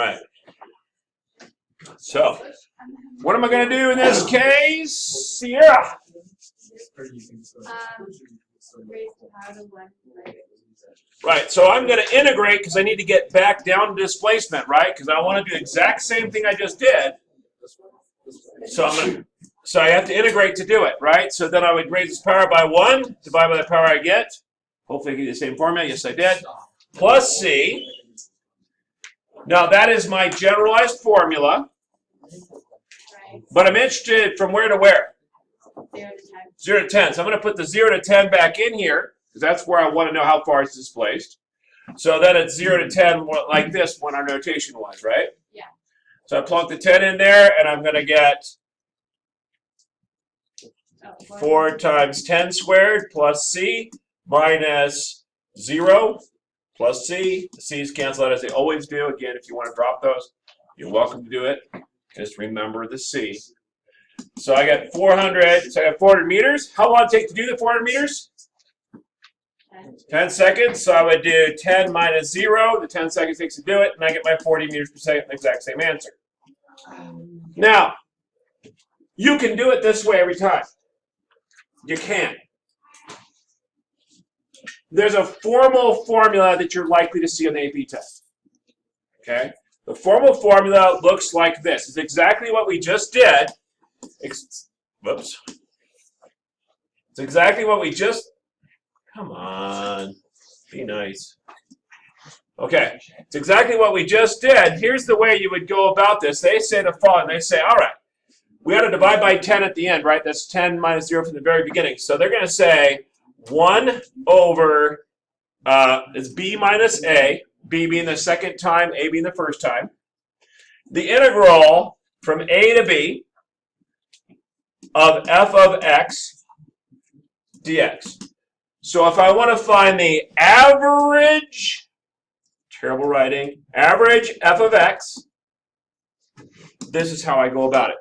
right. So, what am I going to do in this case? Yeah. Right, so I'm going to integrate because I need to get back down to displacement, right? Because I want to do the exact same thing I just did. So I have to integrate to do it, right? So then I would raise this power by 1, divide by the power I get. Hopefully I get the same formula. Yes, I did. Plus C. Now that is my generalized formula. But I'm interested from where to where? 0 to 10. So I'm going to put the 0 to 10 back in here, because that's where I want to know how far it's displaced. So then it's 0 to 10 like this when our notation was, right? Yeah. So I plunk the 10 in there, and I'm going to get 4 times 10 squared plus C minus 0 plus C. The C's cancel out as they always do. Again, if you want to drop those, you're welcome to do it. Just remember the C. So I got 400. So I got 400 meters. How long did it take to do the 400 meters? 10 seconds. So I would do 10 minus 0. The 10 seconds takes to do it, and I get my 40 meters per second, the exact same answer. Now, you can do it this way every time. You can. There's a formal formula that you're likely to see on the AP test. Okay? The formal formula looks like this. It's exactly what we just did. Whoops. It's exactly what we just... Come on. Be nice. Okay. It's exactly what we just did. Here's the way you would go about this. They say the following. They say, all right, we ought to divide by 10 at the end, right? That's 10 minus 0 from the very beginning. So they're going to say 1 over, it's B minus A, B being the second time, A being the first time. The integral from A to B of f of x dx. So if I want to find the average, terrible writing, average f of x, this is how I go about it.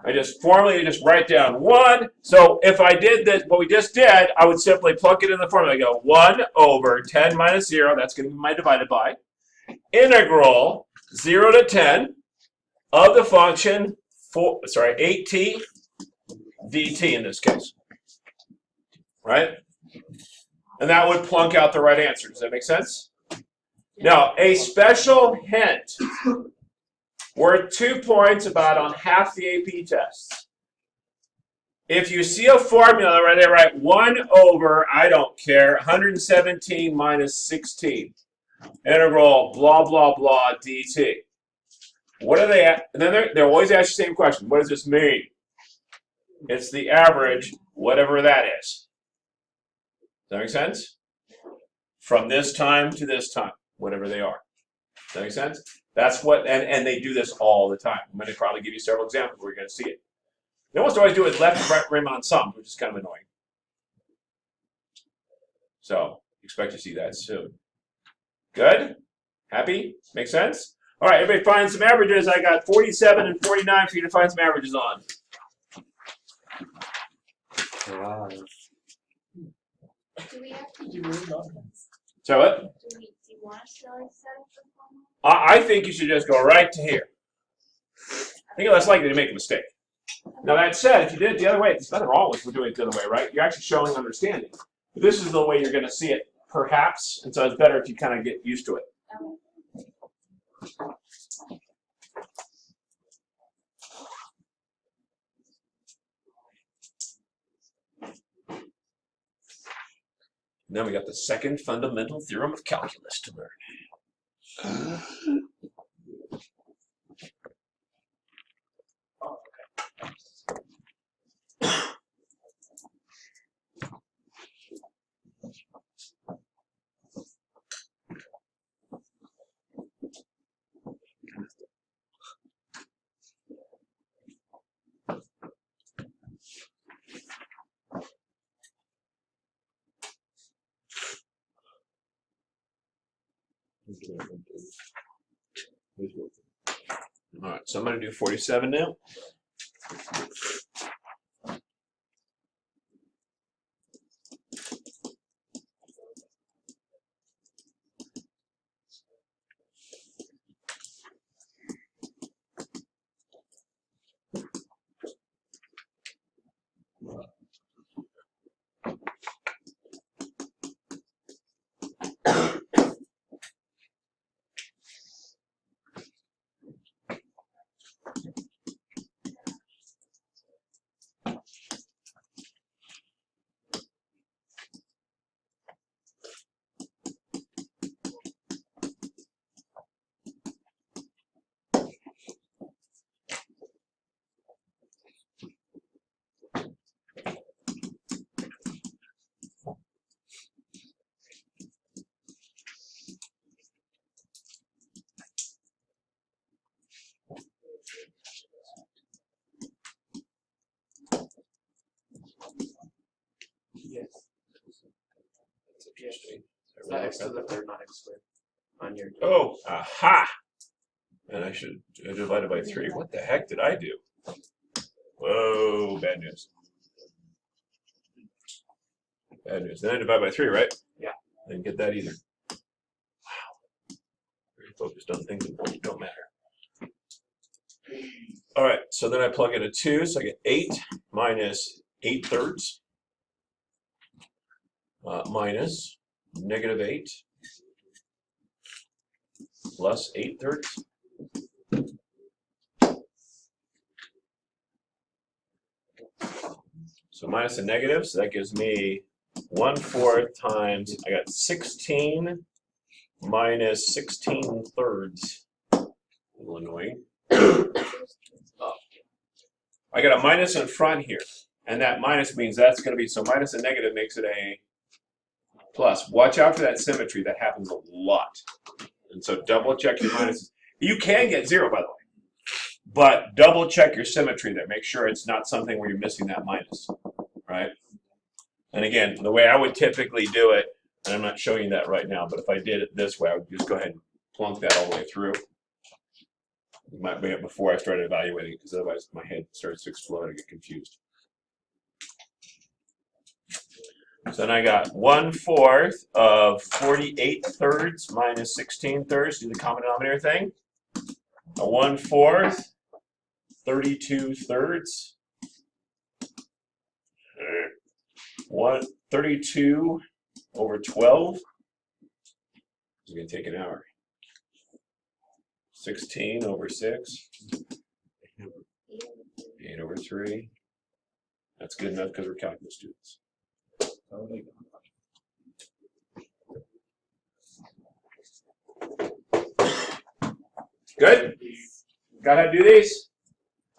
I just formally just write down 1. So if I did this, what we just did, I would simply plug it in the formula. I go 1 over 10 minus 0, that's going to be my divided by, integral 0 to 10 of the function 8t dt in this case. Right? And that would plunk out the right answer. Does that make sense? Now, a special hint worth 2 points about on half the AP tests. If you see a formula right there, write 1 over, I don't care, 117 minus 16, integral blah, blah, blah, dt. What are they at? And then they're always ask the same question. What does this mean? It's the average, whatever that is. Does that make sense? From this time to this time, whatever they are. Does that make sense? That's what, and they do this all the time. I'm going to probably give you several examples where you're going to see it. They almost always do it left and right rim on sums, which is kind of annoying. So, expect to see that soon. Good? Happy? Make sense? All right, everybody find some averages. I got 47 and 49 for you to find some averages on. Wow. Do we have to do So what? do you want to show us that? I think you should just go right to here. I think you're less likely to make a mistake. Now that said, if you did it the other way, there's nothing wrong with doing it the other way, right? You're actually showing understanding. But this is the way you're going to see it, perhaps, and so it's better if you kind of get used to it. Now we got the second fundamental theorem of calculus to learn. All right, so I'm going to do 47 now. next to the third non x squared on your. Oh, aha! And I should divide it by 3. What the heck did I do? Whoa, bad news. Bad news. Then I divide by 3, right? Yeah. I didn't get that either. Wow. Very focused on things that don't matter. All right, so then I plug in a 2, so I get 8 minus 8/3 minus -8 plus 8/3. So minus a negative, so that gives me 1/4 times, I got 16 minus 16/3. A little annoying. I got a minus in front here, and that minus means that's going to be, so minus a negative makes it a plus. Watch out for that symmetry. That happens a lot. And so double check your minuses. You can get 0, by the way, but double check your symmetry there. Make sure it's not something where you're missing that minus, right? And again, the way I would typically do it, and I'm not showing you that right now, but if I did it this way, I would just go ahead and plunk that all the way through. You might be it before I started evaluating it, because otherwise my head starts to explode. I get confused. So then I got 1/4 of 48/3 minus 16/3. Do the common denominator thing. A 1/4, 32/3. 32 over 12. It's going to take an hour. 16 over 6. 8 over 3. That's good enough because we're calculus students. Good? Got how to do these?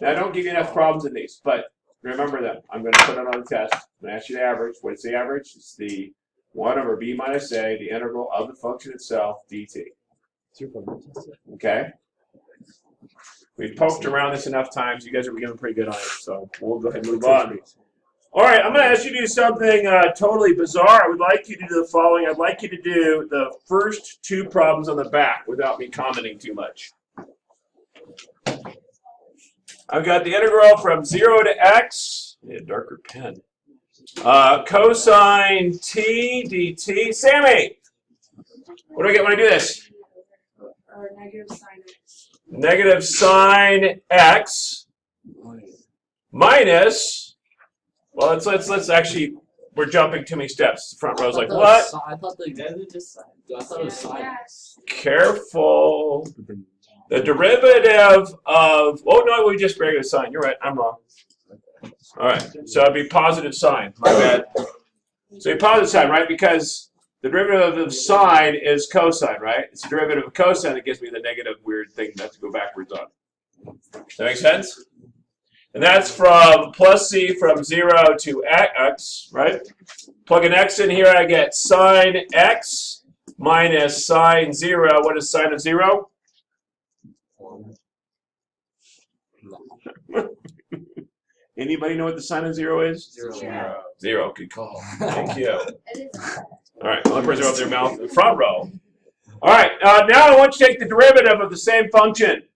Now, I don't give you enough problems in these, but remember them. I'm going to put it on the test. I'm going to ask you the average. What's the average? It's the 1 over b minus a, the integral of the function itself, dt. Okay? We've poked around this enough times. You guys are getting pretty good on it, so we'll go ahead and move on. All right, I'm going to ask you to do something totally bizarre. I would like you to do the following. I'd like you to do the first 2 problems on the back without me commenting too much. I've got the integral from 0 to x. I need a darker pen. Cosine t dt. Sammy, what do I get when I do this? Or negative sine x. Negative sine x minus, well, let's actually, we're jumping too many steps. The front row's like, what? I thought the just sine. I thought it was sine. Yes. Careful. The derivative of, oh no, we just regular sine. You're right, I'm wrong. All right, so it'd be positive sine. My bad. So a positive sine, right? Because the derivative of sine is cosine, right? It's the derivative of cosine that gives me the negative weird thing that I have to go backwards on. Does that make sense? And that's from plus c from 0 to x, right? Plug an x in here, I get sine x minus sine 0. What is sine of 0? Anybody know what the sine of 0 is? 0. 0. Good call. Thank you. It is. All right, flippers are up their mouth in the front row. All right, now I want you to take the derivative of the same function.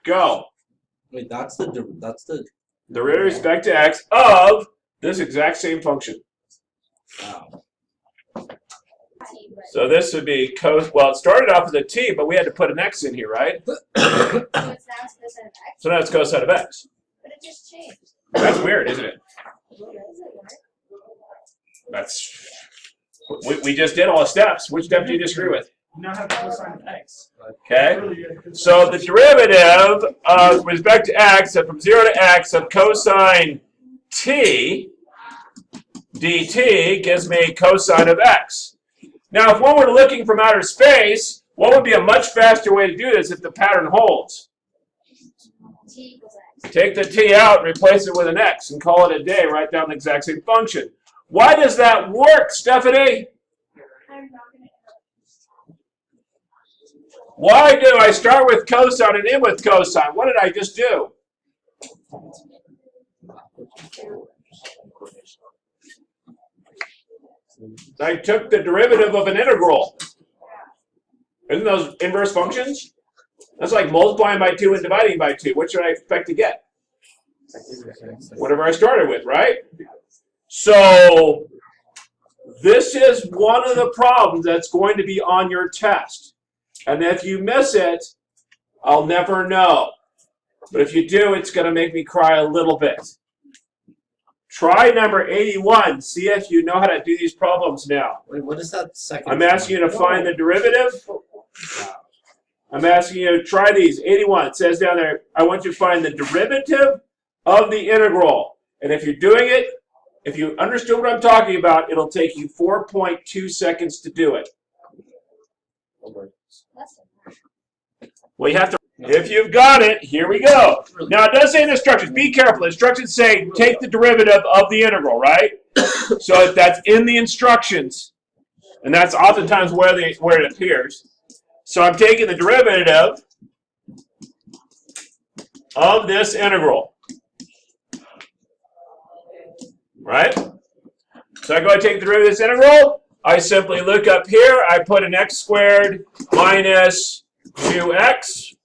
Go. Wait, that's the Derivative with respect to x of this exact same function. wow. So this would be cos. Well, it started off as a t, but we had to put an x in here, right? So it's now cosine of x, So now it's cosine of x. but it just changed. That's weird, isn't it? What is it, right? That's. We just did all the steps. Which step do you disagree with? You now have cosine of x. Okay. So the derivative with respect to x, so from 0 to x of cosine t dt gives me cosine of x. Now, if one were looking from outer space, what would be a much faster way to do this if the pattern holds? T equals x. Take the t out and replace it with an x and call it a day. Write down the exact same function. Why does that work, Stephanie? I'm not gonna Why do I start with cosine and end with cosine? What did I just do? I took the derivative of an integral. Isn't those inverse functions? That's like multiplying by 2 and dividing by 2. What should I expect to get? Whatever I started with, right? So this is one of the problems that's going to be on your test. And if you miss it, I'll never know. But if you do, it's going to make me cry a little bit. Try number 81. See if you know how to do these problems now. Wait, what is that second? I'm asking you to find the derivative. I'm asking you to try these. 81. It says down there, I want you to find the derivative of the integral. And if you're doing it, if you understood what I'm talking about, it'll take you 4.2 seconds to do it. Well, you have to, if you've got it, here we go. Now, it does say in the instructions, be careful. The instructions say take the derivative of the integral, right? So that's in the instructions. And that's oftentimes where it appears. So I'm taking the derivative of this integral. Right? So I go and take the derivative of this integral. I simply look up here. I put an x squared minus 2x.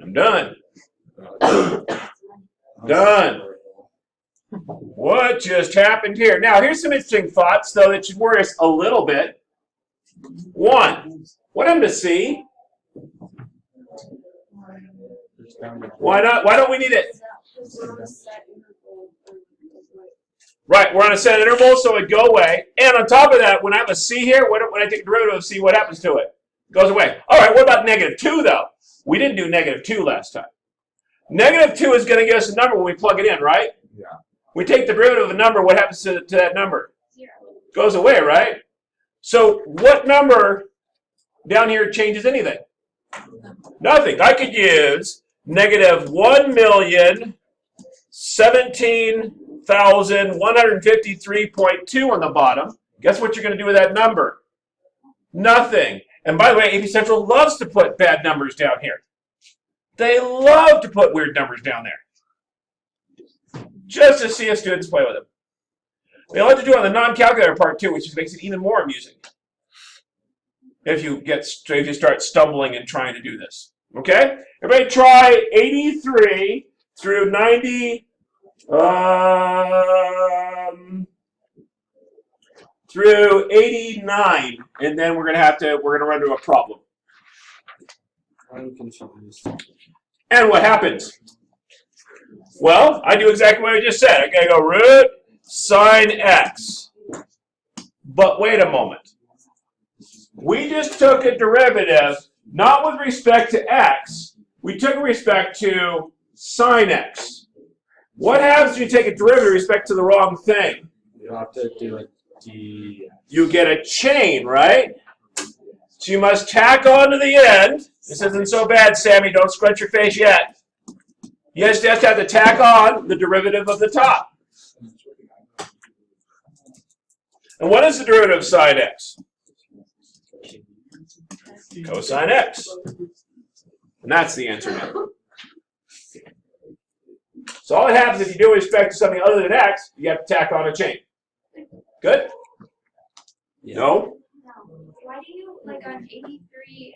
I'm done. Done. What just happened here? Now, here's some interesting thoughts, though, that should worry us a little bit. 1. What happened to C? Why not? Why don't we need it? Right, we're on a set interval, so it'd go away. And on top of that, when I have a C here, when I take the derivative of C, what happens to it? It goes away. All right, what about -2, though? We didn't do -2 last time. -2 is going to give us a number when we plug it in, right? Yeah. We take the derivative of a number, what happens to that number? 0. It goes away, right? So what number down here changes anything? Nothing. I could use -1,017,153.2 on the bottom. Guess what you're going to do with that number? Nothing. And by the way, AP Central loves to put bad numbers down here. They love to put weird numbers down there. Just to see us students play with them. They like to do it on the non-calculator part too, which makes it even more amusing. If you start stumbling and trying to do this. Okay? Everybody try 83 through 90 through 89, and then we're gonna run into a problem. I'm confused. And what happens? Well, I do exactly what I just said. I gotta go root sine x. But wait a moment. We just took a derivative, not with respect to x. We took it with respect to sine x. What happens when you take a derivative with respect to the wrong thing? You have to do a d. You get a chain, right? So you must tack on to the end. This isn't so bad, Sammy. Don't scrunch your face yet. You just have to tack on the derivative of the top. And what is the derivative of sine x? Cosine x. And that's the answer now. So all that happens if you do with respect to something other than x, you have to tack on a chain. Good? Yeah. No? Why do you, like on 83